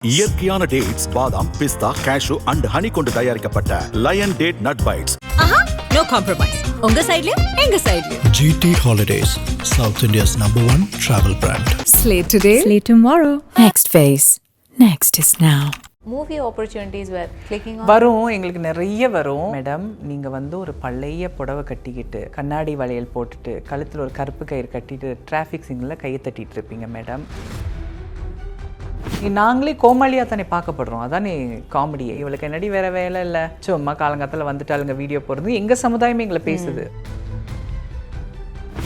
இயற்கையான டேட்ஸ், பாதாம், பிஸ்தா, cash and honey கொண்டு தயாரிக்கப்பட்ட lion date nut bites. No compromise. உங்க சைடுலயும் எங்க சைடுலயும். GT Holidays, South India's #1 travel brand. Slate today, slate tomorrow. Next phase. Next is now. Movie opportunities where clicking வரும், எங்களுக்கு நிறைய வரும் மேடம். நீங்கள் வந்து ஒரு பழைய புடவை கட்டிக்கிட்டு கண்ணாடி வளையல் போட்டுட்டு கழுத்தில் ஒரு கருப்பு கயிறு கட்டிட்டு டிராஃபிக் சிக்னலில் கையை தட்டிட்டு இருப்பீங்க மேடம். நாங்களே கோமாளியாக தானே பார்க்கப்படுறோம், அதானே காமெடியே. இவளுக்கு என்னடி வேற வேலை இல்லை, சும்மா காலங்காலத்தில் வந்துட்டாளுங்க வீடியோ போடுறது. எங்கள் சமுதாயமே எங்களை பேசுது.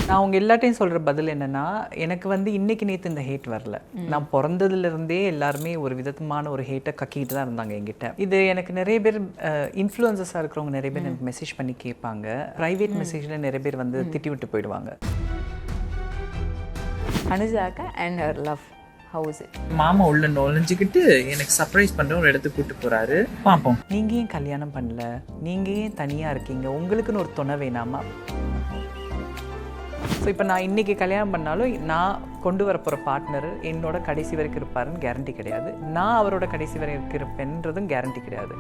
நான் அவங்க எல்லாட்டையும் சொல்கிற பதில் என்னென்னா, எனக்கு வந்து இன்றைக்கி நேற்று இந்த ஹேட் வரல. நான் பிறந்ததுலேருந்தே எல்லாருமே ஒரு விதமான ஒரு ஹேட்டை கக்கிட்டு தான் இருந்தாங்க என்கிட்ட. இது எனக்கு நிறைய பேர் இன்ஃப்ளூயன்சஸாக இருக்கிறவங்க நிறைய பேர் எனக்கு மெசேஜ் பண்ணி கேட்பாங்க. ப்ரைவேட் மெசேஜில் நிறைய பேர் வந்து திட்டி விட்டு போயிடுவாங்க. அனுஜாக்கா அண்ட் ஹர் லவ் ஹவுஸ். மாமா உள்ள நுழைஞ்சிக்கிட்டு எனக்கு சர்ப்ரைஸ் பண்ணுற ஒரு இடத்துக்கு கூப்பிட்டு போகிறாரு. பார்ப்போம். நீங்கள் ஏன் கல்யாணம் பண்ணல, நீங்கள் ஏன் தனியாக இருக்கீங்க, உங்களுக்குன்னு ஒரு துணை வேணாமா? ஸோ இப்போ நான் இன்றைக்கி கல்யாணம் பண்ணாலும் நான் கொண்டு வர போகிற பார்ட்னர் என்னோட கடைசி வரைக்கும் இருப்பாருன்னு கேரண்டி கிடையாது. நான் அவரோட கடைசி வரைக்கும் இருப்பேன்றதும் கேரண்டி கிடையாது.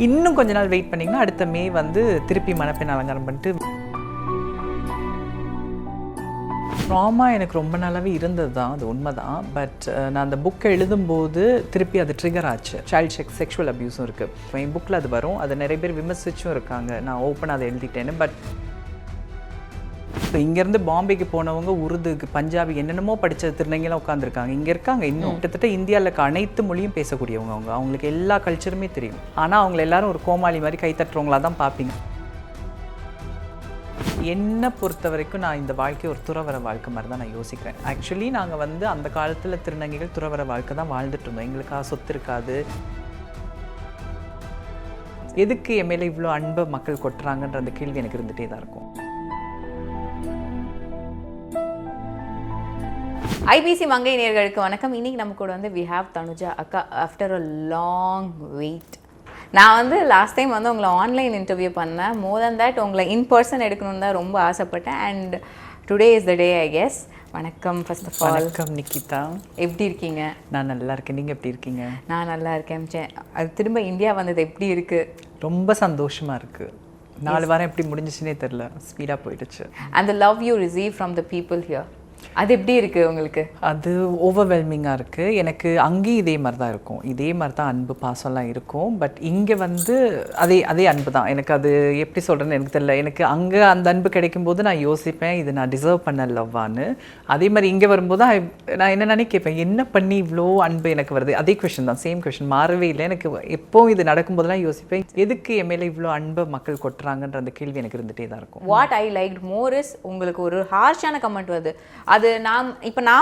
இன்னும் கொஞ்ச நாள் வெயிட் பண்ணிங்கன்னா அடுத்த மே வந்து திருப்பி மணப்பெண் அலங்காரம் பண்ணிட்டு. ட்ராமா எனக்கு ரொம்ப நாளாகவே இருந்தது தான், அது உண்மை தான். பட் நான் அந்த புக்கை எழுதும்போது திருப்பி அது ட்ரிகர் ஆச்சு. சைல்ட் செக்ஷுவல் அப்யூஸும் இருக்குது என் புக்கில். அது வரும், அதை நிறைய பேர் விமர்சிச்சும் இருக்காங்க. நான் ஓப்பனாக அதை எழுதிட்டேன்னு. பட் இப்போ இங்கேருந்து பாம்பேக்கு போனவங்க உருதுக்கு பஞ்சாபி என்னென்னமோ படித்த திருநங்கைலாம் உட்காந்துருக்காங்க. இங்கே இருக்காங்க இன்னும் கிட்டத்தட்ட இந்தியாவில் இருக்க அனைத்து மொழியும் பேசக்கூடியவங்க. அவங்களுக்கு எல்லா கல்ச்சருமே தெரியும். ஆனால் அவங்கள எல்லாரும் ஒரு கோமாளி மாதிரி கை தட்டுறவங்களா தான் பார்ப்பீங்க. என்னை பொறுத்த வரைக்கும் நான் இந்த வாழ்க்கை ஒரு துறவர வாழ்க்கை மாதிரி தான் நான் யோசிக்கிறேன். ஆக்சுவலி நாங்கள் வந்து அந்த காலத்தில் திருநங்கைகள் துறவர வாழ்க்கை தான் வாழ்ந்துட்டு இருந்தோம். எங்களுக்காக சொத்து இருக்காது. எதுக்கு என் மேலே இவ்வளோ அன்பை மக்கள் கொட்டுறாங்கன்ற அந்த கேள்வி எனக்கு இருந்துகிட்டே தான் இருக்கும். ஐபிசி மங்கை நேயர்களுக்கு வணக்கம். இன்னைக்கு நம்ம கூட வந்து வி ஹேவ் தனுஜா அக்கா ஆஃப்டர் அ லாங் வெயிட். நான் வந்து லாஸ்ட் டைம் வந்து உங்களை ஆன்லைன் இன்டர்வியூ பண்ணேன். மோர் தென் தட் உங்களை இன் பர்சன் எடுக்கணும்னு தான் ரொம்ப ஆசைப்பட்டேன். And today is the day I guess. வணக்கம். ஃபர்ஸ்ட் ஆஃப் ஆல் வணக்கம் நிக்கிதா. எப்படி இருக்கீங்க? நான் நல்லா இருக்கேன். நீங்கள் எப்படி இருக்கீங்க? நான் நல்லா இருக்கேன். அது திரும்ப இந்தியா வந்தது எப்படி இருக்குது? ரொம்ப சந்தோஷமாக இருக்குது. 4 வாரம் எப்படி முடிஞ்சிச்சுனே தெரில, ஸ்பீடாக போயிடுச்சு. And the love you receive from the people here, அது எப்படி இருக்குது உங்களுக்கு? அது ஓவர்வெல்மிங்காக இருக்குது. எனக்கு அங்கேயும் இதே மாதிரி தான் இருக்கும். இதே மாதிரி தான் அன்பு பாசம்லாம் இருக்கும். பட் இங்கே வந்து அதே அன்பு தான். எனக்கு அது எப்படி சொல்கிறேன்னு எனக்கு தெரியல. எனக்கு அங்கே அந்த அன்பு கிடைக்கும்போது நான் யோசிப்பேன், இது நான் டிசர்வ் பண்ண லவ்வான்னு. அதே மாதிரி இங்கே வரும்போது நான் என்ன நினைப்பேன், என்ன பண்ணி இவ்வளோ அன்பு எனக்கு வருது. அதே கொஷின் தான், சேம் கொஷின், மாறவே இல்லை. எனக்கு எப்போவும் இது நடக்கும்போதெல்லாம் யோசிப்பேன், எதுக்கு என் மேலே இவ்வளோ அன்பை மக்கள் கொட்டுறாங்கன்ற அந்த கேள்வி எனக்கு இருந்துகிட்டே தான் இருக்கும். What I like more is, உங்களுக்கு ஒரு ஹார்ஷான கமெண்ட் வருது. அது நான்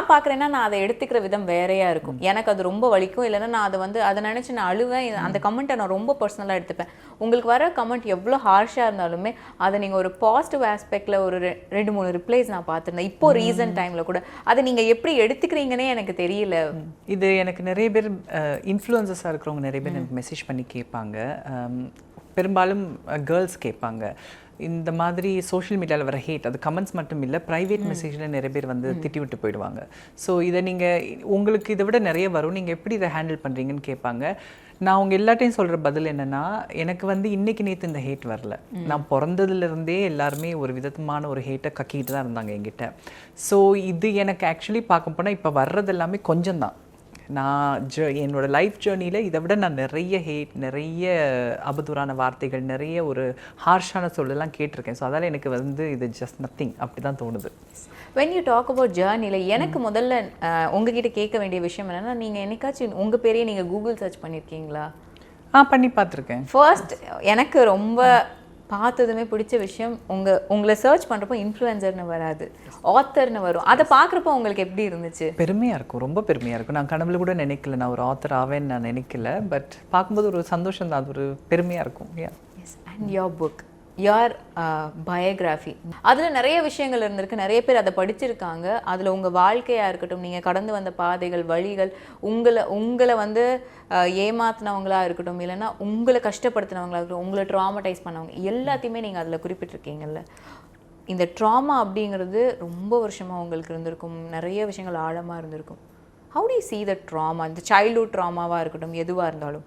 பார்க்குறேன்னா நான் அதை எடுத்துக்கிற விதம் வேறையா இருக்கும். எனக்கு அது ரொம்ப வலிக்கும். இல்லைன்னா நான் அதை நினச்சி நான் அழுவேன். அந்த கமெண்ட்டை நான் ரொம்ப பர்சனலாக எடுத்துப்பேன். உங்களுக்கு வர கமெண்ட் எவ்வளோ ஹார்ஷாக இருந்தாலுமே அதை நீங்கள் ஒரு பாசிட்டிவ் ஆஸ்பெக்டில் ஒரு 2-3 ரிப்ளைஸ் நான் பார்த்துருந்தேன் இப்போ ரீசன்ட் டைமில் கூட. அதை நீங்கள் எப்படி எடுத்துக்கிறீங்கன்னே எனக்கு தெரியல. இது எனக்கு நிறைய பேர் இன்ஃப்ளூயன்சஸாக இருக்கிறவங்க நிறைய பேர் எனக்கு மெசேஜ் பண்ணி கேட்பாங்க. பெரும்பாலும் கேர்ள்ஸ் கேட்பாங்க. இந்த மாதிரி சோஷியல் மீடியாவில் வர ஹேட், அது கமெண்ட்ஸ் மட்டும் இல்லை, ப்ரைவேட் மெசேஜில் நிறைய பேர் வந்து திட்டி விட்டு போயிடுவாங்க. ஸோ இதை உங்களுக்கு இதை விட நிறைய வரும், நீங்கள் எப்படி இதை ஹேண்டில் பண்ணுறீங்கன்னு கேட்பாங்க. நான் அவங்க எல்லாட்டையும் சொல்கிற பதில் என்னென்னா, எனக்கு வந்து இன்றைக்கி நேற்று இந்த ஹேட் வரல. நான் பிறந்ததுலேருந்தே எல்லாருமே ஒரு விதமான ஒரு ஹேட்டை கக்கிட்டு தான் இருந்தாங்க என்கிட்ட. ஸோ இது எனக்கு ஆக்சுவலி பார்க்க போனால் இப்போ வர்றது எல்லாமே கொஞ்சம் தான். நான் என்னோட லைஃப் ஜேர்னியில் இதை விட நான் நிறைய ஹேட், நிறைய அபதூறான வார்த்தைகள், நிறைய ஒரு ஹார்ஷான சொல்லலாம் கேட்டிருக்கேன். ஸோ அதால் எனக்கு வந்து இது ஜஸ்ட் நத்திங் அப்படி தான் தோணுது. வென் யூ டாக் அபவுட் ஜேர்னியில் எனக்கு முதல்ல உங்ககிட்ட கேட்க வேண்டிய விஷயம் என்னென்னா, நீங்கள் என்னைக்காச்சும் உங்கள் பேரையே நீங்கள் கூகுள் சர்ச் பண்ணியிருக்கீங்களா? பண்ணி பார்த்துருக்கேன். ஃபர்ஸ்ட் எனக்கு ரொம்ப பார்த்ததுமே பிடிச்ச விஷயம், உங்களை சர்ச் பண்ணுறப்போ இன்ஃப்ளூயன்சர்னு வராது, ஆத்தர்னு வரும். அதை பார்க்குறப்போ உங்களுக்கு எப்படி இருந்துச்சு? பெருமையாக இருக்கும், ரொம்ப பெருமையாக இருக்கும். நான் கனவுல கூட நினைக்கல நான் ஒரு ஆத்தர் ஆவேன்னு நான் நினைக்கல. பட் பார்க்கும்போது ஒரு சந்தோஷம் தான், அது ஒரு பெருமையாக இருக்கும். Yes. And your book, your biography, அதில் நிறைய விஷயங்கள் இருந்திருக்கு. நிறைய பேர் அதை படிச்சிருக்காங்க. அதில் உங்கள் வாழ்க்கையாக இருக்கட்டும், நீங்கள் கடந்து வந்த பாதைகள், வழிகள், உங்களை வந்து ஏமாத்தினவங்களா இருக்கட்டும், இல்லைன்னா உங்களை கஷ்டப்படுத்தினவங்களா இருக்கட்டும், உங்களை ட்ராமடைஸ் பண்ணவங்க, எல்லாத்தையுமே நீங்கள் அதில் குறிப்பிட்டிருக்கீங்கல்ல. இந்த ட்ராமா அப்படிங்கிறது ரொம்ப வருஷமாக உங்களுக்கு இருந்திருக்கும், நிறைய விஷயங்கள் ஆழமாக இருந்திருக்கும். How to you see the trauma, இந்த சைல்ட்ஹுட் ட்ராமாவாக இருக்கட்டும் எதுவாக இருந்தாலும்?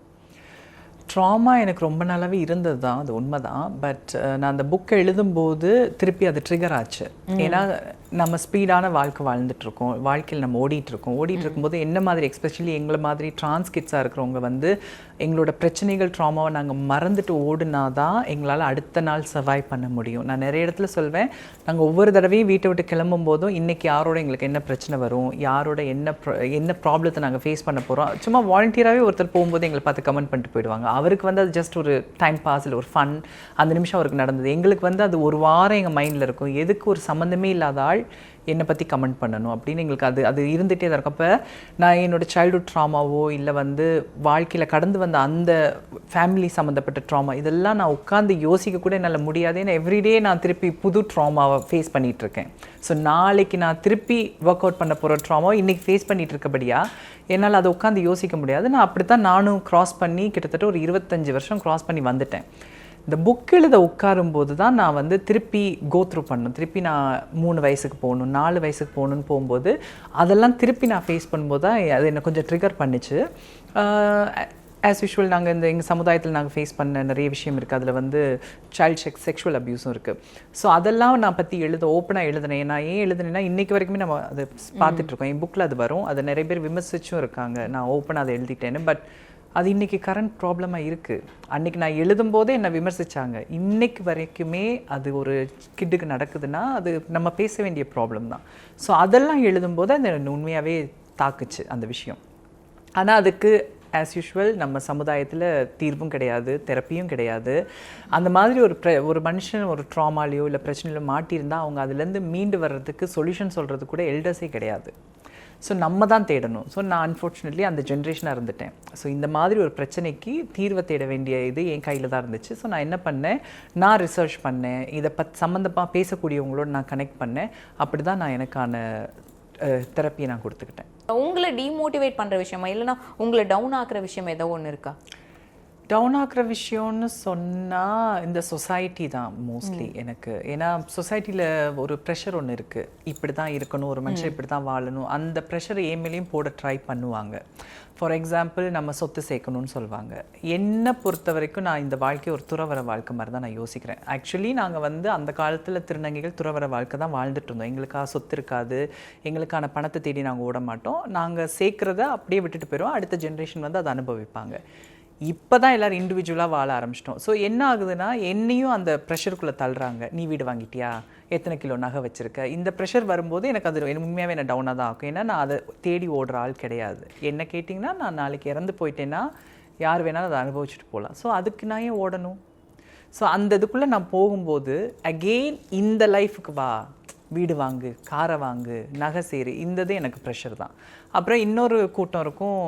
ட்ராமா எனக்கு ரொம்ப நாளாகவே இருந்தது தான், அது உண்மை தான். பட் நான் அந்த புக்கை எழுதும்போது திருப்பி அது ட்ரிகர் ஆச்சு. ஏன்னா நம்ம ஸ்பீடான வாழ்க்கை வாழ்ந்துட்டுருக்கோம், வாழ்க்கையில் நம்ம ஓடிட்டுருக்கோம். இருக்கும்போது என்ன மாதிரி எஸ்பெஷலி எங்களை மாதிரி ட்ரான்ஸ் கிட்ஸாக இருக்கிறவங்க வந்து எங்களோட பிரச்சனைகள் ட்ராமாவை நாங்கள் மறந்துட்டு ஓடுனா தான் எங்களால் அடுத்த நாள் சர்வைவ் பண்ண முடியும். நான் நிறைய இடத்துல சொல்வேன், நாங்கள் ஒவ்வொரு தடவையும் வீட்டை விட்டு கிளம்பும் போதும் இன்றைக்கி யாரோட எங்களுக்கு என்ன பிரச்சனை வரும், யாரோட என்ன ப்ராப்ளத்தை நாங்கள் ஃபேஸ் பண்ண போகிறோம், சும்மா வாலண்டியராகவே ஒருத்தர் போகும்போது எங்களை பார்த்து கமெண்ட் பண்ணிட்டு போயிடுவாங்க. அவருக்கு வந்து அது ஜஸ்ட் ஒரு டைம் பாஸ், இல்லை ஒரு ஃபன், அந்த நிமிஷம் அவருக்கு நடந்தது. எங்களுக்கு வந்து அது ஒரு வாரம் எங்கள் மைண்டில் இருக்கும், எதுக்கு ஒரு சம்மந்தமே இல்லாத ஆள் என்னை பற்றி கமெண்ட் பண்ணணும் அப்படின்னு எங்களுக்கு அது இருந்துகிட்டே தான் இருக்கும். அப்போ நான் என்னோடய சைல்ட்ஹுட் ட்ராமாவோ இல்லை வந்து வாழ்க்கையில் கடந்து வந்த அந்த ஃபேமிலி சம்மந்தப்பட்ட ட்ராமா இதெல்லாம் நான் உட்காந்து யோசிக்க கூட என்னால் முடியாது. ஏன்னா எவ்ரிடே நான் திருப்பி புது ட்ராமாவை ஃபேஸ் பண்ணிகிட்ருக்கேன். ஸோ நாளைக்கு நான் திருப்பி ஒர்க் அவுட் பண்ண போகிற ட்ராமாவை இன்றைக்கி ஃபேஸ் பண்ணிகிட்டு இருக்கபடியா என்னால் அதை உட்காந்து யோசிக்க முடியாது. நான் அப்படி தான் நானும் க்ராஸ் பண்ணி கிட்டத்தட்ட ஒரு 25 வருஷம் க்ராஸ் பண்ணி வந்துட்டேன். இந்த புக் எழுத உட்காரும்போது தான் நான் வந்து திருப்பி கோத்ரூ பண்ணணும். திருப்பி நான் 3 வயசுக்கு போகணும், 4 வயசுக்கு போகணுன்னு போகும்போது அதெல்லாம் திருப்பி நான் ஃபேஸ் பண்ணும்போது தான் அது என்னை கொஞ்சம் ட்ரிகர் பண்ணிச்சு. ஆஸ் யூஷுவல் நாங்கள் எங்கள் சமுதாயத்தில் நாங்கள் ஃபேஸ் பண்ண நிறைய விஷயம் இருக்குது. அதில் வந்து சைல்ட் செக்ஷுவல் அப்யூஸும் இருக்குது. ஸோ அதெல்லாம் நான் பற்றி ஓப்பனாக எழுதினேன். நான் ஏன் எழுதுனேன்னா இன்றைக்கு வரைக்குமே நம்ம அதை பார்த்துட்ருக்கோம். என் புக்கில் அது வரும், அதை நிறைய பேர் விமர்சிச்சும் இருக்காங்க. நான் ஓப்பனாக அதை எழுதிட்டேன்னு. பட் அது இன்றைக்கி கரண்ட் ப்ராப்ளமாக இருக்குது. அன்றைக்கி நான் எழுதும்போதே என்னை விமர்சித்தாங்க. இன்றைக்கு வரைக்குமே அது ஒரு கிட்டுக்கு நடக்குதுன்னா அது நம்ம பேச வேண்டிய ப்ராப்ளம் தான். ஸோ அதெல்லாம் எழுதும்போது அது உண்மையாகவே தாக்குச்சு அந்த விஷயம். ஆனால் அதுக்கு ஆஸ் யூஷுவல் நம்ம சமுதாயத்தில் தீர்வும் கிடையாது, தெரப்பியும் கிடையாது. அந்த மாதிரி ஒரு மனுஷன் ஒரு ட்ராமாலேயோ இல்லை பிரச்சனையிலோ மாட்டியிருந்தால் அவங்க அதுலேருந்து மீண்டு வர்றதுக்கு சொல்யூஷன் சொல்கிறது கூட எல்டர்ஸே கிடையாது. ஸோ நம்ம தான் தேடணும். ஸோ நான் அன்ஃபார்ச்சுனேட்லி அந்த ஜென்ரேஷனாக இருந்துட்டேன். ஸோ இந்த மாதிரி ஒரு பிரச்சனைக்கு தீர்வை தேட வேண்டிய இது என் கையில் தான் இருந்துச்சு. ஸோ நான் என்ன பண்ணேன், நான் ரிசர்ச் பண்ணேன், இதை சம்மந்தமாக பேசக்கூடியவங்களோட நான் கனெக்ட் பண்ணேன். அப்படி தான் நான் எனக்கான தெரப்பியை நான் கொடுத்துக்கிட்டேன். உங்களை டிமோட்டிவேட் பண்ணுற விஷயமா இல்லைனா உங்களை டவுன் ஆக்குற விஷயம் ஏதோ ஒன்று இருக்கா? டவுன் ஆக்குற விஷயம்னு சொன்னால் இந்த சொசைட்டி தான் மோஸ்ட்லி எனக்கு. ஏன்னா சொசைட்டியில் ஒரு ப்ரெஷர் ஒன்று இருக்குது, இப்படி தான் இருக்கணும், ஒரு மனுஷன் இப்படி தான் வாழணும். அந்த ப்ரெஷரை ஏமேலையும் போட ட்ரை பண்ணுவாங்க. ஃபார் எக்ஸாம்பிள் நம்ம சொத்து சேர்க்கணும்னு சொல்லுவாங்க. என்னை பொறுத்த வரைக்கும் நான் இந்த வாழ்க்கையை ஒரு துறவர வாழ்க்கை மாதிரி தான் நான் யோசிக்கிறேன். ஆக்சுவலி நாங்கள் வந்து அந்த காலத்தில் திருநங்கைகள் துறவர வாழ்க்கை தான் வாழ்ந்துட்டு இருந்தோம். எங்களுக்காக சொத்து இருக்காது, எங்களுக்கான பணத்தை தேடி நாங்கள் ஓட மாட்டோம். நாங்கள் சேர்க்குறத அப்படியே விட்டுட்டு போயிடுவோம், அடுத்த ஜென்ரேஷன் வந்து அதை அனுபவிப்பாங்க. இப்போ தான் எல்லோரும் இண்டிவிஜுவலாக வாழ ஆரம்பிச்சிட்டோம். ஸோ என்ன ஆகுதுன்னா என்னையும் அந்த ப்ரெஷருக்குள்ளே தள்ளுறாங்க. நீ வீடு வாங்கிட்டியா, எத்தனை கிலோ நகை வச்சுருக்க, இந்த ப்ரெஷர் வரும்போது எனக்கு அது உண்மையாகவே என்ன டவுனாக தான் ஆகும். ஏன்னா நான் அதை தேடி ஓடுற ஆள் கிடையாது. என்ன கேட்டிங்கன்னா நான் நாளைக்கு இறந்து போயிட்டேன்னா யார் வேணாலும் அதை அனுபவிச்சுட்டு போகலாம். ஸோ அதுக்கு நான் ஏன் ஓடணும்? ஸோ அந்த இதுக்குள்ளே நான் போகும்போது அகெயின் இந்த லைஃபுக்கு வா, வீடு வாங்கு, காரை வாங்கு, நகை சேரு, இந்த எனக்கு ப்ரெஷர் தான். அப்புறம் இன்னொரு கூட்டம் இருக்கும்,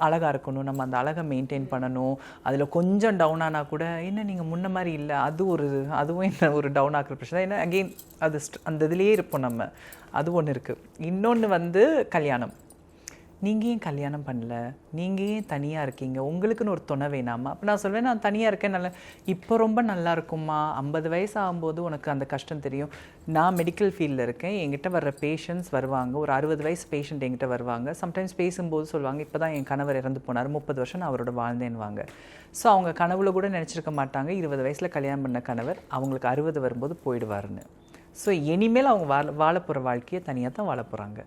அழகாக இருக்கணும், நம்ம அந்த அழகை மெயின்டைன் பண்ணணும். அதில் கொஞ்சம் டவுன் ஆனால் கூட என்ன நீங்கள் முன்ன மாதிரி இல்லை, அதுவும் என்ன ஒரு டவுன் ஆக்குற ப்ரெஷர். ஏன்னா அகெயின் அது அந்த இதுலேயே இருப்போம் நம்ம. அது ஒன்று இருக்குது. இன்னொன்று வந்து கல்யாணம். நீங்கள் ஏன் கல்யாணம் பண்ணல, நீங்கள் ஏன் தனியாக இருக்கீங்க, உங்களுக்குன்னு ஒரு துணை வேணாமா? அப்போ நான் சொல்வேன், நான் தனியாக இருக்கேன், நல்லா இப்போ ரொம்ப நல்லா இருக்குமா, 50 வயசு ஆகும்போது உனக்கு அந்த கஷ்டம் தெரியும். நான் மெடிக்கல் ஃபீல்டில் இருக்கேன், என்கிட்ட வர்ற பேஷண்ட்ஸ் வருவாங்க, ஒரு 60 வயசு பேஷண்ட் என்கிட்ட வருவாங்க. சம்டைம்ஸ் பேசும்போது சொல்லுவாங்க, இப்போ தான் என் கணவர் இறந்து போனார், 30 வருஷம் நான் அவரோட வாழ்ந்தேன்னுவாங்க. ஸோ அவங்க கனவுல கூட நினச்சிருக்க மாட்டாங்க 20 வயசில் கல்யாணம் பண்ண கணவர் அவங்களுக்கு 60 வரும்போது போயிடுவாருன்னு. ஸோ இனிமேல் அவங்க வாழ போகிற வாழ்க்கையை தனியாக தான் வாழ போகிறாங்க.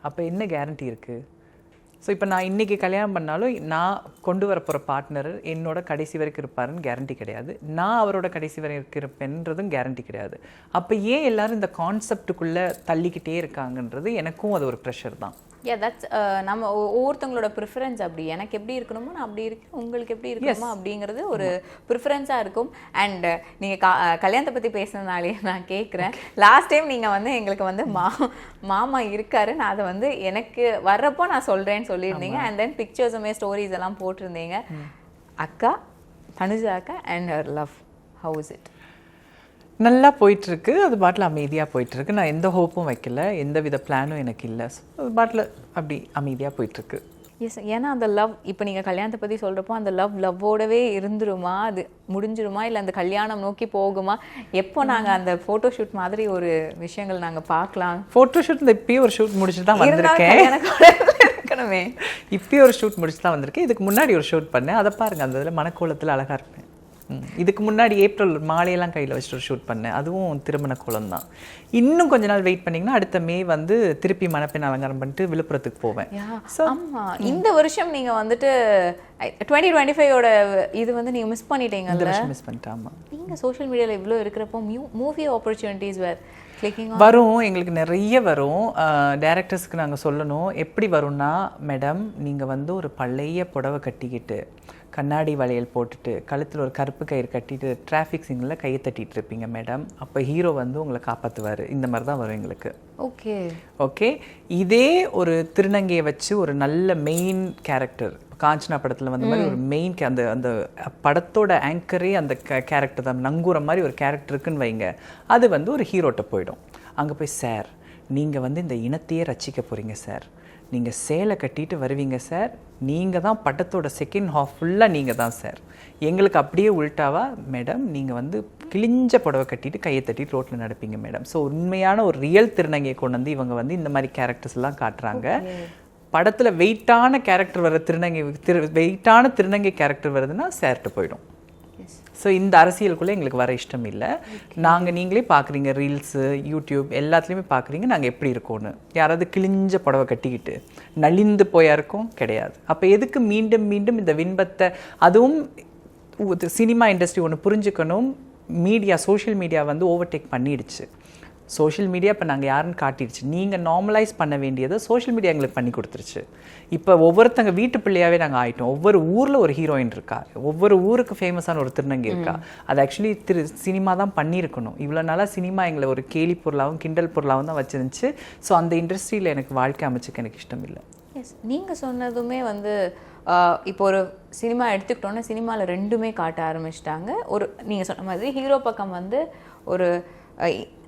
அப்போ என்ன கேரண்டி இருக்குது? ஸோ இப்போ நான் இன்றைக்கி கல்யாணம் பண்ணாலும் நான் கொண்டு வர போகிற பார்ட்னர் என்னோட கடைசி வரைக்கும் இருப்பாருன்னு கேரண்டி கிடையாது. நான் அவரோட கடைசி வரைக்கும் இருப்பேன்றதும் கேரண்டி கிடையாது. அப்போ ஏன் எல்லோரும் இந்த கான்செப்டுக்குள்ளே தள்ளிக்கிட்டே இருக்காங்கன்றது எனக்கும் அது ஒரு ப்ரெஷர் தான். தட்ஸ் நம்ம ஒவ்வொருத்தவங்களோட ப்ரிஃபரன்ஸ். அப்படி எனக்கு எப்படி இருக்கணுமோ நான் அப்படி இருக்கேன், உங்களுக்கு எப்படி இருக்கணுமோ அப்படிங்கிறது ஒரு ப்ரிஃபரன்ஸாக இருக்கும். அண்ட் நீங்கள் கல்யாணத்தை பற்றி பேசினதுனாலே நான் கேட்குறேன், லாஸ்ட் டைம் நீங்கள் வந்து எங்களுக்கு வந்து மாமா இருக்காரு, நான் அதை வந்து எனக்கு வர்றப்போ நான் சொல்கிறேன்னு சொல்லியிருந்தீங்க. அண்ட் தென் பிக்சர்ஸுமே ஸ்டோரிஸ் எல்லாம் போட்டிருந்தீங்க. அக்கா, தனுஜா அக்கா and her love, how is it? நல்லா போயிட்டுருக்கு, அது பாட்டில் அமைதியாக போயிட்டுருக்கு. நான் எந்த ஹோப்பும் வைக்கல, எந்த வித பிளானும் எனக்கு இல்லை. ஸோ அது பாட்டில் அப்படி அமைதியாக போயிட்டுருக்கு. எஸ், ஏன்னா அந்த லவ் இப்போ நீங்கள் கல்யாணத்தை பற்றி சொல்கிறப்போ அந்த லவ்வோடவே இருந்துருமா, அது முடிஞ்சிருமா, இல்லை அந்த கல்யாணம் நோக்கி போகுமா? எப்போ நாங்கள் அந்த ஃபோட்டோஷூட் மாதிரி ஒரு விஷயங்கள் நாங்கள் பார்க்கலாம்? ஃபோட்டோஷூட் இப்பயே ஒரு ஷூட் முடிச்சுட்டு தான் வந்திருக்கேன். இருக்கணுமே. இப்பயே ஒரு ஷூட் முடிச்சு தான் வந்திருக்கேன். இதுக்கு முன்னாடி ஒரு ஷூட் பண்ணேன், அதை பாருங்க. அந்த இதில் மணக்கோலத்தில் அழகாக இருப்பேன். இதுக்கு முன்னாடி ஏப்ரல் மாலையெல்லாம் கையில் வச்சுட்டு ஒரு ஷூட் பண்ணேன், அதுவும் திருமண கோலம் தான். இன்னும் கொஞ்ச நாள் வெயிட் பண்ணிங்கன்னா அடுத்த மே வந்து திருப்பி மணப்பெண் அலங்காரம் பண்ணிட்டு விழுப்புரத்துக்கு போவேன். ஆமா, இந்த வருஷம் நீங்க வந்துட்டு 2025ஓட இது வந்து நீங்க மிஸ் பண்ணிட்டீங்க. இந்த வருஷம் மிஸ் பண்ணிட்டேன். ஆமா, நீங்க சோஷியல் மீடியால இவ்வளோ இருக்கிறப்போ மூவி ஆப்பர்ச்சுனிட்டிஸ் வரும், எங்களுக்கு நிறைய வரும். டைரக்டர்ஸ்க்கு நாங்கள் சொல்லணும் எப்படி வரும்னா, மேடம் நீங்கள் வந்து ஒரு பழைய புடவை கட்டிக்கிட்டு கண்ணாடி வளையல் போட்டுட்டு கழுத்தில் ஒரு கருப்பு கயிறு கட்டிட்டு டிராஃபிக் சிக்னலில் கையை தட்டிட்டு இருப்பீங்க மேடம், அப்போ ஹீரோ வந்து உங்களை காப்பாற்றுவார். இந்த மாதிரி தான் வரும் எங்களுக்கு. ஓகே ஓகே, இதே ஒரு திருநங்கையை வச்சு ஒரு நல்ல மெயின் கேரக்டர், காஞ்சனா படத்தில் வந்த மாதிரி ஒரு மெயின் அந்த அந்த படத்தோட ஆங்கரே அந்த கேரக்டர் தான். நங்கூரம் மாதிரி ஒரு கேரக்டர் இருக்குன்னு வைங்க, அது வந்து ஒரு ஹீரோட்ட போயிடும். அங்கே போய் சார் நீங்கள் வந்து இந்த இனத்தையே ரசிக்க போகிறீங்க சார், நீங்கள் சேலை கட்டிட்டு வருவீங்க சார், நீங்கள் தான் படத்தோட செகண்ட் ஹாஃப் ஃபுல்லாக நீங்கள் தான் சார். எங்களுக்கு அப்படியே உள்டாவா மேடம் நீங்கள் வந்து கிழிஞ்ச புடவை கட்டிட்டு கையை தட்டிட்டு ரோட்டில் நடப்பீங்க மேடம். ஸோ உண்மையான ஒரு ரியல் திருநங்கையை கொண்டு வந்து இவங்க வந்து இந்த மாதிரி கேரக்டர்ஸ் எல்லாம் காட்டுறாங்க. படத்தில் வெயிட்டான கேரக்டர் வர வெயிட்டான திருநங்கை கேரக்டர் வருதுன்னா சேர்ட்டு போயிடும். ஸோ இந்த அரசியலுக்குள்ளே எங்களுக்கு வர இஷ்டம் இல்லை. நாங்கள் நீங்களே பார்க்குறீங்க, ரீல்ஸு யூடியூப் எல்லாத்துலேயுமே பார்க்குறீங்க நாங்கள் எப்படி இருக்கோன்னு. யாராவது கிழிஞ்ச புடவை கட்டிக்கிட்டு நலிந்து போயா இருக்கோம் கிடையாது. அப்போ எதுக்கு மீண்டும் மீண்டும் இந்த விண்பத்தை, அதுவும் சினிமா இண்டஸ்ட்ரி ஒன்று புரிஞ்சுக்கணும், மீடியா சோஷியல் மீடியா வந்து ஓவர்டேக் பண்ணிடுச்சு. சோஷியல் மீடியா இப்போ நாங்கள் யாருன்னு காட்டிடுச்சு. நீங்கள் நார்மலைஸ் பண்ண வேண்டியதை சோஷியல் மீடியா எங்களுக்கு பண்ணி கொடுத்துருச்சு. இப்போ ஒவ்வொருத்தங்க வீட்டு பிள்ளையாவே நாங்கள் ஆகிட்டோம். ஒவ்வொரு ஊரில் ஒரு ஹீரோயின் இருக்கா, ஒவ்வொரு ஊருக்கு ஃபேமஸான ஒரு திருநங்கை இருக்கா. அது ஆக்சுவலி சினிமா தான் பண்ணியிருக்கணும். இவ்வளோ நாளாக சினிமா எங்களை ஒரு கேலி பொருளாகவும் கிண்டல் பொருளாகவும் தான் வச்சிருந்துச்சு. ஸோ அந்த இண்டஸ்ட்ரியில் எனக்கு வாழ்க்கை அமைச்சுக்க எனக்கு இஷ்டம் இல்லை. எஸ், நீங்கள் சொன்னதுமே வந்து இப்போ ஒரு சினிமா எடுத்துக்கிட்டோன்னா சினிமாவில் ரெண்டுமே காட்ட ஆரம்பிச்சிட்டாங்க. ஒரு நீங்கள் சொன்ன மாதிரி ஹீரோ பக்கம் வந்து ஒரு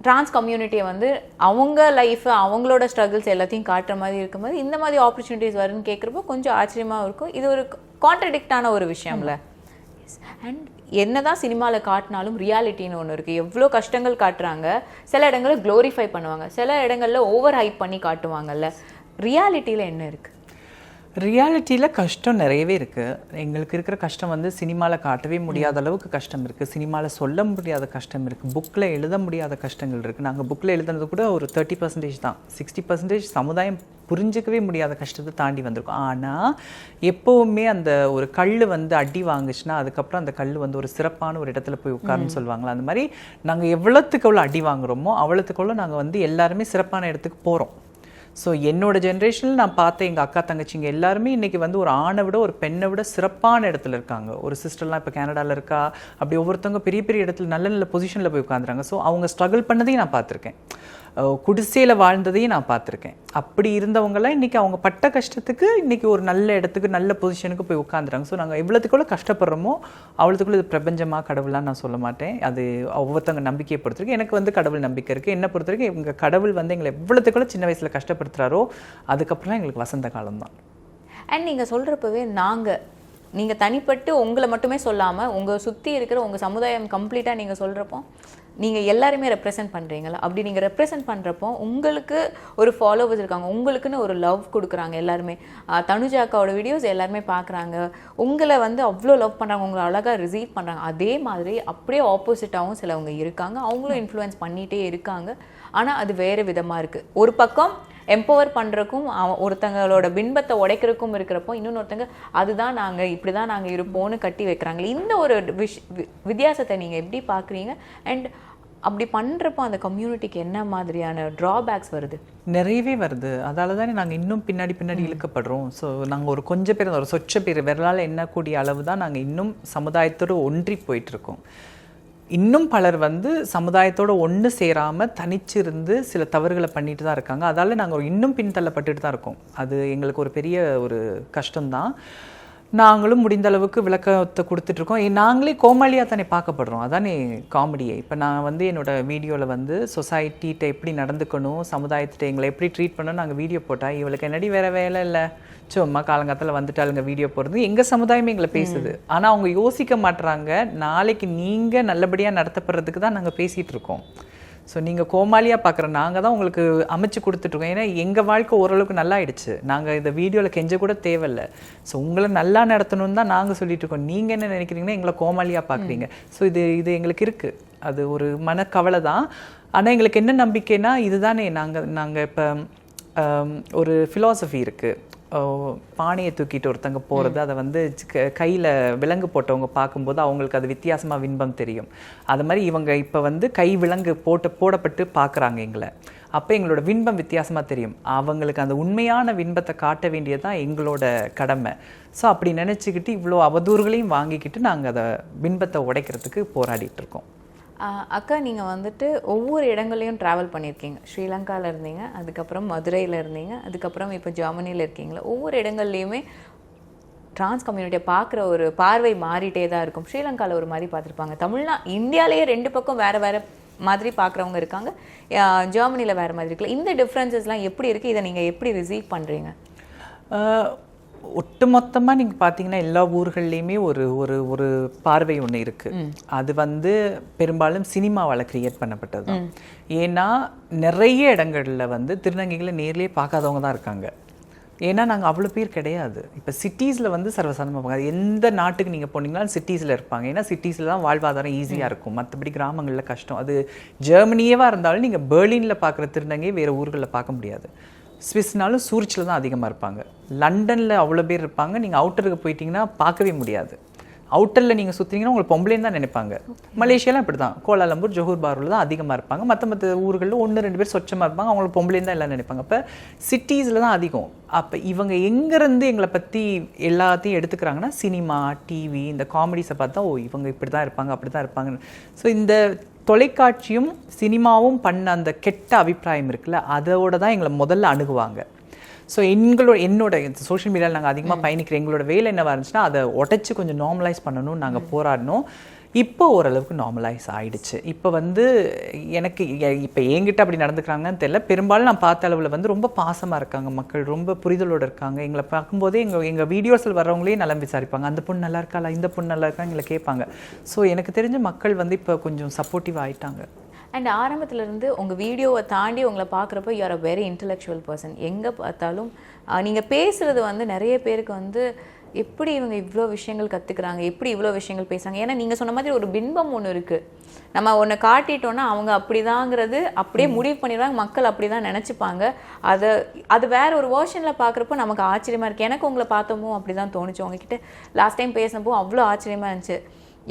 ட்ரான்ஸ் கம்யூனிட்டியை வந்து அவங்க லைஃப் அவங்களோட ஸ்ட்ரகிள்ஸ் எல்லாத்தையும் காட்டுற மாதிரி இருக்கும்போது இந்த மாதிரி ஆப்பர்ச்சுனிட்டிஸ் வரும்னு கேட்குறப்போ கொஞ்சம் ஆச்சரியமாக இருக்கும். இது ஒரு கான்ட்ரடிக்டான ஒரு விஷயம்ல. அண்ட் என்னதான் சினிமாவில் காட்டினாலும் ரியாலிட்டின்னு ஒன்று இருக்குது. எவ்வளோ கஷ்டங்கள் காட்டுறாங்க, சில இடங்களில் க்ளோரிஃபை பண்ணுவாங்க, சில இடங்களில் ஓவர் ஹைப் பண்ணி காட்டுவாங்கல்ல. ரியாலிட்டியில் என்ன இருக்குது? ரியாலிட்டியில் கஷ்டம் நிறையவே இருக்குது. எங்களுக்கு இருக்கிற கஷ்டம் வந்து சினிமாவில் காட்டவே முடியாத அளவுக்கு கஷ்டம் இருக்குது, சினிமாவில் சொல்ல முடியாத கஷ்டம் இருக்குது, புக்கில் எழுத முடியாத கஷ்டங்கள் இருக்குது. நாங்கள் புக்கில் எழுதுனது கூட ஒரு 30% தான், 60% சமுதாயம் புரிஞ்சிக்கவே முடியாத கஷ்டத்தை தாண்டி வந்திருக்கோம். ஆனால் எப்போவுமே அந்த ஒரு கல் வந்து அடி வாங்குச்சுன்னா அதுக்கப்புறம் அந்த கல் வந்து ஒரு சிறப்பான ஒரு இடத்துல போய் உட்காருன்னு சொல்லுவாங்களா, அந்த மாதிரி நாங்கள் எவ்வளோத்துக்கு எவ்வளோ அடி வாங்குறோமோ அவ்வளோத்துக்கு எவ்வளோ நாங்கள் வந்து எல்லாருமே சிறப்பான இடத்துக்கு போகிறோம். ஸோ என்னோட ஜென்ரேஷனில் நான் பார்த்த எங்கள் அக்கா தங்கச்சிங்க எல்லாருமே இன்றைக்கி வந்து ஒரு ஆணை விட ஒரு பெண்ணை விட சிறப்பான இடத்துல இருக்காங்க. ஒரு சிஸ்டர்லாம் இப்போ கனடாவில் இருக்கா, அப்படி ஒவ்வொருத்தவங்க பெரிய பெரிய இடத்துல நல்ல நல்ல பொசிஷனில் போய் உட்காந்துறாங்க. ஸோ அவங்க ஸ்ட்ரகிள் பண்ணதையும் நான் பார்த்துருக்கேன், குடிசையில் வாழ்ந்ததையும் நான் பார்த்துருக்கேன். அப்படி இருந்தவங்களாம் இன்றைக்கி அவங்க பட்ட கஷ்டத்துக்கு இன்றைக்கி ஒரு நல்ல இடத்துக்கு நல்ல பொசிஷனுக்கு போய் உட்காந்துறாங்க. ஸோ நாங்கள் எவ்வளோத்துக்குள்ள கஷ்டப்படுறோமோ அவ்வளோத்துக்குள்ள இது பிரபஞ்சமாக கடவுளாக நான் சொல்ல மாட்டேன். அது ஒவ்வொருத்தவங்க நம்பிக்கையை பொறுத்திருக்கு. எனக்கு வந்து கடவுள் நம்பிக்கை இருக்குது. என்னை பொறுத்த வரைக்கும் எங்கள் கடவுள் வந்து எங்களை எவ்வளோத்துக்குள்ள சின்ன வயசில் கஷ்டப்படுத்துகிறாரோ அதுக்கப்புறம் எங்களுக்கு வசந்த காலம் தான். அண்ட் நீங்கள் சொல்கிறப்பவே நீங்கள் தனிப்பட்டு உங்களை மட்டுமே சொல்லாமல் உங்கள் சுற்றி இருக்கிற உங்கள் சமுதாயம் கம்ப்ளீட்டாக நீங்கள் சொல்கிறப்போ நீங்கள் எல்லாருமே ரெப்ரசென்ட் பண்ணுறீங்களா? அப்படி நீங்கள் ரெப்ரசென்ட் பண்ணுறப்போ உங்களுக்கு ஒரு ஃபாலோவர்ஸ் இருக்காங்க, உங்களுக்குன்னு ஒரு லவ் கொடுக்குறாங்க எல்லாருமே. தனுஜாக்காவோட வீடியோஸ் எல்லாருமே பார்க்குறாங்க, உங்களை வந்து அவ்வளோ லவ் பண்ணுறாங்க, உங்களை அழகாக ரிசீவ் பண்ணுறாங்க. அதே மாதிரி அப்படியே ஆப்போசிட்டாகவும் சிலவங்க இருக்காங்க, அவங்களும் இன்ஃப்ளூயன்ஸ் பண்ணிகிட்டே இருக்காங்க. ஆனால் அது வேறு விதமாக இருக்குது. ஒரு பக்கம் எம்பவர் பண்ணுறக்கும் ஒருத்தங்களோட பின்பத்தை உடைக்கிறதுக்கும் இருக்கிறப்போ இன்னொருத்தங்க அதுதான் நாங்கள் இப்படி தான் நாங்கள் இருப்போம்னு கட்டி வைக்கிறாங்களே. இந்த ஒரு வித்தியாசத்தை நீங்கள் எப்படி பார்க்குறீங்க? அண்ட் அப்படி பண்ணுறப்போ அந்த கம்யூனிட்டிக்கு என்ன மாதிரியான ட்ராபேக்ஸ் வருது? நிறையவே வருது. அதால தானே நாங்கள் இன்னும் பின்னாடி இழுக்கப்படுறோம். ஸோ நாங்கள் ஒரு கொஞ்சம் பேர், ஒரு சொச்ச பேர் விரலால் எண்ணக்கூடிய அளவு தான் நாங்கள் இன்னும் சமுதாயத்தோடு ஒன்றி போயிட்டுருக்கோம். இன்னும் பலர் வந்து சமுதாயத்தோடு ஒன்று சேராமல் தனிச்சு இருந்து சில தவறுகளை பண்ணிட்டு தான் இருக்காங்க. அதால் நாங்கள் இன்னும் பின்தள்ளப்பட்டுட்டு தான் இருக்கோம். அது எங்களுக்கு ஒரு பெரிய ஒரு கஷ்டம்தான். நாங்களும் முடிந்த அளவுக்கு விளக்கத்தை கொடுத்துட்ருக்கோம். நாங்களே கோமாளியாக தானே பார்க்கப்படுறோம், அதானே காமெடியே. இப்போ நான் வந்து என்னோடய வீடியோவில் வந்து சொசைட்டிகிட்ட எப்படி நடந்துக்கணும், சமுதாயத்திட்ட எங்களை எப்படி ட்ரீட் பண்ணணும் நாங்கள் வீடியோ போட்டால் இவளுக்கு என்னடி வேறு வேலை இல்லை, சும்மா காலங்காலத்தில் வந்துட்டாளுங்க வீடியோ போடுறது, எங்கள் சமுதாயமே எங்களை பேசுது. ஆனால் அவங்க யோசிக்க மாட்டுறாங்க, நாளைக்கு நீங்கள் நல்லபடியாக நடத்தப்படுறதுக்கு தான் நாங்கள் பேசிகிட்டு இருக்கோம். ஸோ நீங்கள் கோமாளியாக பார்க்குற நாங்கள் தான் உங்களுக்கு அமைச்சு கொடுத்துட்ருக்கோம். ஏன்னா எங்கள் வாழ்க்கை ஓரளவுக்கு நல்லா ஆயிடுச்சு. நாங்கள் இந்த வீடியோவில் கெஞ்ச கூட தேவையில்லை. ஸோ உங்களை நல்லா நடத்தணும்னு தான் நாங்கள் சொல்லிட்டு இருக்கோம். நீங்கள் என்ன நினைக்கிறீங்கன்னா எங்களை கோமாளியாக பார்க்குறீங்க. ஸோ இது எங்களுக்கு இருக்குது. அது ஒரு மனக்கவலை தான். ஆனால் எங்களுக்கு என்ன நம்பிக்கைன்னா இதுதானே நாங்கள் இப்போ ஒரு ஃபிலாசபி இருக்குது. பானையை தூக்கிட்டு ஒருத்தங்க போகிறது, அதை வந்து கையில் விலங்கு போட்டவங்க பார்க்கும்போது அவங்களுக்கு அது வித்தியாசமாக வின்பம் தெரியும். அது மாதிரி இவங்க இப்போ வந்து கை விலங்கு போடப்பட்டு பார்க்குறாங்க எங்களை. அப்போ எங்களோட வின்பம் வித்தியாசமாக தெரியும். அவங்களுக்கு அந்த உண்மையான வின்பத்தை காட்ட வேண்டியதுதான் எங்களோட கடமை. ஸோ அப்படி நினச்சிக்கிட்டு இவ்வளோ அவதூறுகளையும் வாங்கிக்கிட்டு நாங்கள் அதை வின்பத்தை உடைக்கிறதுக்கு போராடிட்டு இருக்கோம். அக்கா, நீங்கள் வந்துட்டு ஒவ்வொரு இடங்களையும் ட்ராவல் பண்ணியிருக்கீங்க. ஸ்ரீலங்காவில் இருந்தீங்க, அதுக்கப்புறம் மதுரையில் இருந்தீங்க, அதுக்கப்புறம் இப்போ ஜெர்மனியில் இருக்கீங்களா. ஒவ்வொரு இடங்கள்லையுமே ட்ரான்ஸ் கம்யூனிட்டியை பார்க்குற ஒரு பார்வை மாறிட்டே தான் இருக்கும். ஸ்ரீலங்காவில் ஒரு மாதிரி பார்த்துருப்பாங்க, இந்தியாவிலேயே 2 பக்கம் வேறு மாதிரி பார்க்குறவங்க இருக்காங்க, ஜெர்மனியில் வேறு மாதிரி இருக்குல்ல. இந்த டிஃப்ரென்சஸ்லாம் எப்படி இருக்குது? இதை நீங்கள் எப்படி ரிசீவ் பண்ணுறீங்க? ஒட்டுமொத்தமாக நீங்கள் பார்த்தீங்கன்னா எல்லா ஊர்கள்லேயுமே ஒரு ஒரு ஒரு பார்வை ஒன்று இருக்குது. அது வந்து பெரும்பாலும் சினிமாவால் கிரியேட் பண்ணப்பட்டது தான். ஏன்னா நிறைய இடங்களில் வந்து திருநங்கைகளை நேர்லேயே பார்க்காதவங்க தான் இருக்காங்க. ஏன்னா நாங்கள் அவ்வளோ பேர் கிடையாது. இப்போ சிட்டிஸில் வந்து சர்வசாதாரணமாக பார்க்காது. எந்த நாட்டுக்கு நீங்கள் போனீங்கன்னா சிட்டிஸில் இருப்பாங்க. ஏன்னா சிட்டிஸில் தான் வாழ்வாதாரம் ஈஸியாக இருக்கும். மற்றபடி கிராமங்களில் கஷ்டம். அது ஜெர்மனியேவாக இருந்தாலும் நீங்கள் பெர்லினில் பார்க்குற திருநங்கை வேறு ஊர்களில் பார்க்க முடியாது. ஸ்விஸ்னாலும் சூரிச்சில் தான் அதிகமாக இருப்பாங்க. லண்டனில் அவ்வளோ பேர் இருப்பாங்க. நீங்கள் அவுட்டருக்கு போயிட்டீங்கன்னா பார்க்கவே முடியாது. அவுட்டரில் நீங்கள் சுற்றிங்கன்னா உங்களுக்கு பொம்பளைன்னு தான் நினைப்பாங்க. மலேசியாலாம் இப்படி தான். கோலாலம்பூர், ஜோஹர் பார்வில் தான் அதிகமாக இருப்பாங்க. மற்ற ஊர்களில் 1-2 பேர் சொச்சமாக இருப்பாங்க. அவங்களுக்கு பொம்பளைன்னு தான் எல்லாம் நினைப்பாங்க. அப்போ சிட்டிஸில் தான் அதிகம். அப்போ இவங்க எங்கேருந்து எங்களை பற்றி எல்லாத்தையும் எடுத்துக்கிறாங்கன்னா சினிமா, டிவி, இந்த காமெடிஸை பார்த்தா இவங்க இப்படி தான் இருப்பாங்க, அப்படி தான் இருப்பாங்க. ஸோ இந்த தொலைக்காட்சியும் சினிமாவும் பண்ண அந்த கெட்ட அபிப்பிராயம் இருக்குல்ல, அதோட தான் எங்களை முதல்ல அணுகுவாங்க. ஸோ என்னோட சோஷியல் மீடியாவில் நாங்கள் அதிகமாக பயணிக்கிற எங்களோட வேலை என்னவாக இருந்துச்சுன்னா அதை உடச்சி கொஞ்சம் நார்மலைஸ் பண்ணணும்னு நாங்கள் போராடினோம். இப்போ ஓரளவுக்கு நார்மலைஸ் ஆகிடுச்சு. இப்போ வந்து எனக்கு இப்போ என்கிட்ட அப்படி நடந்துக்கிறாங்கன்னு தெரியல. பெரும்பாலும் நான் பார்த்த அளவில் வந்து ரொம்ப பாசமாக இருக்காங்க மக்கள், ரொம்ப புரிதலோடு இருக்காங்க. எங்களை பார்க்கும்போதே எங்கள் வீடியோஸில் வர்றவங்களே நலம் விசாரிப்பாங்க. அந்த பொண்ணு நல்லா இருக்காளா, இந்த பொண்ணு நல்லா இருக்கா, எங்களை கேட்பாங்க. ஸோ எனக்கு தெரிஞ்ச மக்கள் வந்து இப்போ கொஞ்சம் சப்போர்ட்டிவ் ஆகிட்டாங்க. அண்ட் ஆரம்பத்துலேருந்து உங்கள் வீடியோவை தாண்டி உங்களை பார்க்குறப்ப you are a very intellectual person. எங்கே பார்த்தாலும் நீங்கள் பேசுகிறது வந்து நிறைய பேருக்கு வந்து எப்படி இவங்க இவ்வளோ விஷயங்கள் கற்றுக்குறாங்க, எப்படி இவ்வளோ விஷயங்கள் பேசுகிறாங்க. ஏன்னா நீங்கள் சொன்ன மாதிரி ஒரு பின்பம் ஒன்று இருக்குது. நம்ம ஒன்று காட்டிட்டோன்னா அவங்க அப்படிதாங்கிறது அப்படியே முடிவு பண்ணிடுவாங்க. மக்கள் அப்படி தான் நினச்சிப்பாங்க. அது வேற ஒரு வேர்ஷனில் பார்க்குறப்போ நமக்கு ஆச்சரியமாக இருக்குது. எனக்கு உங்களை பார்த்தப்போ அப்படி தான் தோணுச்சு. உங்ககிட்ட லாஸ்ட் டைம் பேசினப்போ அவ்வளோ ஆச்சரியமாக இருந்துச்சு.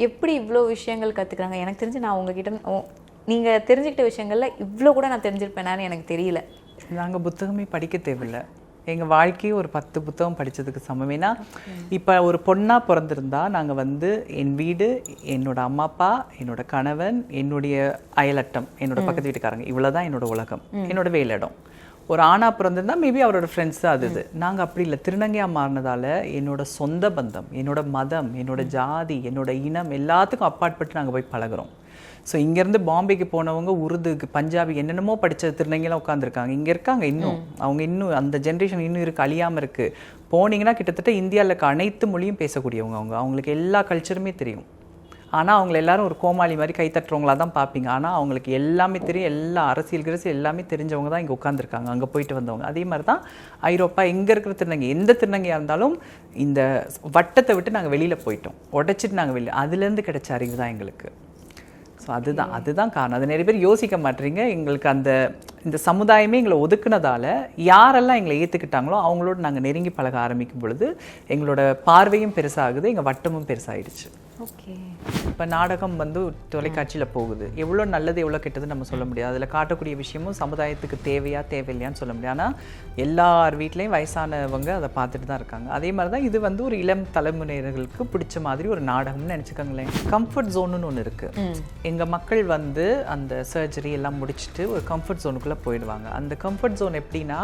எப்படி இவ்வளோ விஷயங்கள் கற்றுக்குறாங்க. எனக்கு தெரிஞ்சு நான் உங்ககிட்ட நீங்கள் தெரிஞ்சுக்கிட்ட விஷயங்களில் இவ்வளோ கூட நான் தெரிஞ்சிருப்பேனான்னு எனக்கு தெரியல. நாங்கள் புத்தகமே படிக்க தேவையில்லை. எங்கள் வாழ்க்கையே ஒரு 10 புத்தகம் படித்ததுக்கு சமம். ஏன்னா இப்போ ஒரு பொண்ணாக பிறந்திருந்தா நாங்கள் வந்து என் வீடு, என்னோட அம்மா அப்பா, என்னோட கணவன், என்னுடைய அயலட்டம், என்னோட பக்கத்து வீட்டுக்காரங்க, இவ்வளோதான் என்னோட உலகம், என்னோட வேலையிடம். ஒரு ஆணா பிறந்திருந்தா மேபி அவரோட ஃப்ரெண்ட்ஸு அது. நாங்கள் அப்படி இல்லை. திருநங்கையாக மாறினதால என்னோட சொந்த பந்தம், என்னோட மதம், என்னோட ஜாதி, என்னோட இனம் எல்லாத்துக்கும் அப்பாற்பட்டு நாங்கள் போய் பழகிறோம். ஸோ இங்கேருந்து பாம்பேக்கு போனவங்க உருதுக்கு, பஞ்சாபி, என்னென்னமோ படித்த திருநங்கைலாம் உட்காந்துருக்காங்க. இங்கே இருக்காங்க இன்னும். அவங்க இன்னும் அந்த ஜென்ரேஷன் இன்னும் இருக்குது, அழியாமல் இருக்குது. போனீங்கன்னா கிட்டத்தட்ட இந்தியாவில் இருக்க அனைத்து மொழியும் பேசக்கூடியவங்க. அவங்களுக்கு எல்லா கல்ச்சருமே தெரியும். ஆனால் அவங்கள எல்லாரும் ஒரு கோமாளி மாதிரி கைத்தட்டுறவங்களா தான் பார்ப்பீங்க. ஆனால் அவங்களுக்கு எல்லாமே தெரியும். எல்லா அரசியல் எல்லாமே தெரிஞ்சவங்க தான் இங்கே உட்காந்துருக்காங்க, அங்கே போயிட்டு வந்தவங்க. அதே மாதிரி தான் ஐரோப்பா எங்கே இருக்கிற திருநங்கை, எந்த திருநங்கையாக இருந்தாலும் இந்த வட்டத்தை விட்டு நாங்கள் வெளியில் போயிட்டோம், உடைச்சிட்டு நாங்கள் வெளியே. அதுலேருந்து கிடைச்ச அறிவு தான் எங்களுக்கு. ஸோ அதுதான் காரணம். அது நிறைய பேர் யோசிக்க மாட்டீங்க. எங்களுக்கு இந்த சமுதாயமே எங்களை ஒதுக்குனதால யாரெல்லாம் எங்களை ஏற்றுக்கிட்டாங்களோ அவங்களோட நாங்கள் நெருங்கி பழக ஆரம்பிக்கும் பொழுது எங்களோட பார்வையும் பெருசாகுது, எங்கள் வட்டமும் பெருசாகிடுச்சு. ஓகே. இப்போ நாடகம் வந்து தொலைக்காட்சியில் போகுது. எவ்வளோ நல்லது எவ்வளோ கெட்டது நம்ம சொல்ல முடியாது. அதில் காட்டக்கூடிய விஷயமும் சமுதாயத்துக்கு தேவையா தேவையில்லையான்னு சொல்ல முடியாது. ஆனால் எல்லார் வீட்லேயும் வயசானவங்க அதை பார்த்துட்டு தான் இருக்காங்க. அதே மாதிரி தான் இது வந்து ஒரு இளம் தலைமுறையினர்களுக்கு பிடிச்ச மாதிரி ஒரு நாடகம்னு நினச்சிக்கோங்களேன். கம்ஃபர்ட் ஜோனுன்னு ஒன்று இருக்குது. எங்கள் மக்கள் வந்து அந்த சர்ஜரி எல்லாம் முடிச்சுட்டு ஒரு கம்ஃபர்ட் ஜோனுக்குள்ளே போயிடுவாங்க. அந்த கம்ஃபர்ட் ஜோன் எப்படின்னா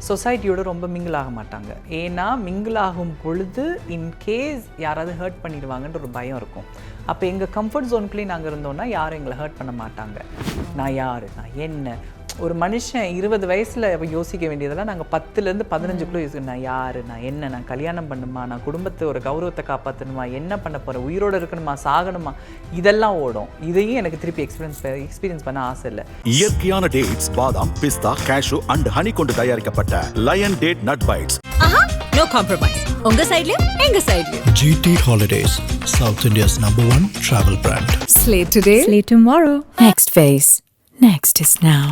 சொசைட்டியோட ரொம்ப மிங்கிள் ஆக மாட்டாங்க. ஏன்னா மிங்கிள் ஆகும் பொழுது இன்கேஸ் யாராவது ஹர்ட் பண்ணிடுவாங்கன்ற ஒரு பயம் இருக்கும். அப்போ எங்கள் கம்ஃபர்ட் ஜோனுக்குள்ளேயே நாங்கள் இருந்தோம்னா யாரும் எங்களை ஹர்ட் பண்ண மாட்டாங்க. நான் யார், நான் என்ன, ஒரு மனுஷன் 20 வயசில் யோசிக்க வேண்டியதெல்லாம் நாங்கள் 10லேருந்து 15க்குள்ளே யோசிக்கணும். நான் யார், நான் என்ன, நான் கல்யாணம் பண்ணுமா, நான் குடும்பத்தை ஒரு கௌரவத்தை காப்பாற்றணுமா, என்ன பண்ண போகிறேன், உயிரோடு இருக்கணுமா, சாகணுமா, இதெல்லாம் ஓடும். இதையும் எனக்கு திருப்பி எக்ஸ்பீரியன்ஸ் பண்ண ஆசை இல்லை. இயற்கையான டேட்ஸ், பாதாம், பிஸ்தா, கேஷு அண்ட் ஹனி கொண்டு தயாரிக்கப்பட்ட lion date nut bites. No compromise. உங்க சைடுலயும் எங்க சைடுலயும். GT Holidays, South India's #1 travel brand. Slate today, slate tomorrow. Next phase. Next is now.